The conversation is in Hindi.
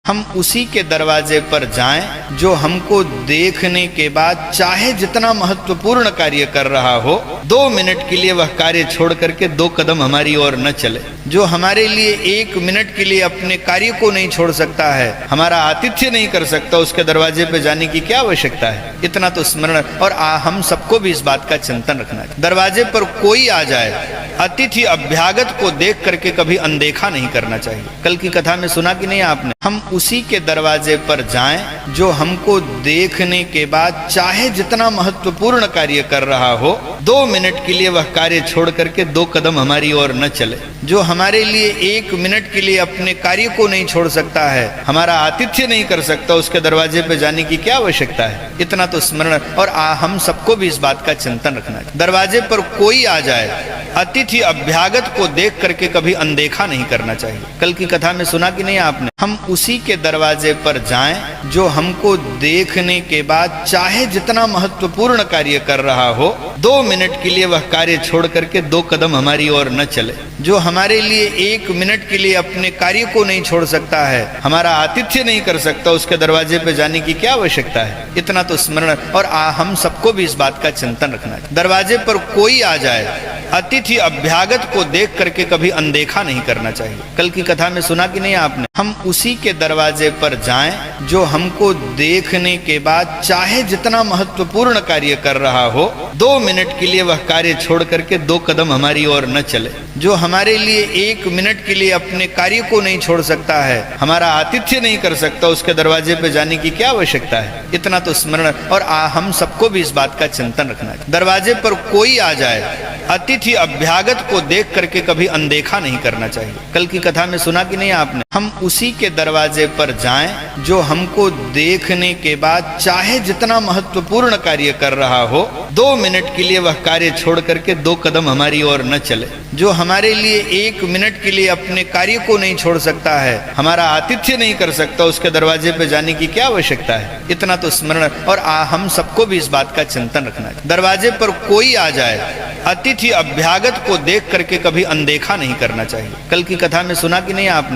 हम उसी के दरवाजे पर जाएं जो हमको देखने के बाद चाहे जितना महत्वपूर्ण कार्य कर रहा हो, 2 मिनट के लिए वह कार्य छोड़ करके 2 कदम हमारी ओर न चले। जो हमारे लिए 1 मिनट के लिए अपने कार्य को नहीं छोड़ सकता है, हमारा आतिथ्य नहीं कर सकता, उसके दरवाजे पे जाने की क्या आवश्यकता है। इतना तो स्मरण और हम सबको भी इस बात का चिंतन रखना है। दरवाजे पर कोई आ जाए, अतिथि अभ्यागत को देख करके कभी अनदेखा नहीं करना चाहिए। कल की कथा में सुना कि नहीं आपने, हम उसी के दरवाजे पर जाएं जो हमको देखने के बाद चाहे जितना महत्वपूर्ण कार्य कर रहा हो, 2 मिनट के लिए वह कार्य छोड़ करके 2 कदम हमारी ओर न चले। जो हमारे लिए 1 मिनट के लिए अपने कार्य को नहीं छोड़ सकता है, हमारा आतिथ्य नहीं कर सकता, उसके दरवाजे पे जाने की क्या आवश्यकता है। इतना तो स्मरण और हम सबको भी इस बात का चिंतन रखना है। दरवाजे पर कोई आ जाए, अतिथि अभ्यागत को देख करके कभी अनदेखा नहीं करना चाहिए। कल की कथा में सुना कि नहीं आपने, हम उसी के दरवाजे पर जाएं जो हमको देखने के बाद चाहे जितना महत्वपूर्ण कार्य कर रहा हो, 2 मिनट के लिए वह कार्य छोड़ करके 2 कदम हमारी ओर न चले। जो हमारे लिए 1 मिनट के लिए अपने कार्य को नहीं छोड़ सकता है, हमारा आतिथ्य नहीं कर सकता, उसके दरवाजे पे जाने की क्या आवश्यकता है। इतना तो स्मरण और हम सबको भी इस बात का चिंतन रखना है। दरवाजे पर कोई आ जाए, अतिथि अभ्यागत को देख करके कभी अनदेखा नहीं करना चाहिए। कल की कथा में सुना कि नहीं आपने, हम उसी के दरवाजे पर जाएं जो हमको देखने के बाद चाहे जितना महत्वपूर्ण कार्य कर रहा हो, 2 मिनट के लिए वह कार्य छोड़ करके 2 कदम हमारी ओर न चले। जो हमारे लिए 1 मिनट के लिए अपने कार्य को नहीं छोड़ सकता है, हमारा आतिथ्य नहीं कर सकता, उसके दरवाजे पे जाने की क्या आवश्यकता है। इतना तो स्मरण और हम सबको भी इस बात का चिंतन रखना है। दरवाजे पर कोई आ जाए, अतिथि अभ्यागत को देख करके कभी अनदेखा नहीं करना चाहिए। कल की कथा में सुना कि नहीं आपने, हम उसी के दरवाजे पर जाएं जो हमको देखने के बाद चाहे जितना महत्वपूर्ण कार्य कर रहा हो, 2 मिनट के लिए वह कार्य छोड़ करके 2 कदम हमारी ओर न चले। जो हमारे लिए 1 मिनट के लिए अपने कार्य को नहीं छोड़ सकता है, हमारा आतिथ्य नहीं कर सकता, उसके दरवाजे पे जाने की क्या आवश्यकता है। इतना तो स्मरण और हम सबको भी इस बात का चिंतन रखना है। दरवाजे पर कोई आ जाए, अतिथि अभ्यागत को देख करके कभी अनदेखा नहीं करना चाहिए। कल की कथा में सुना कि नहीं आपने,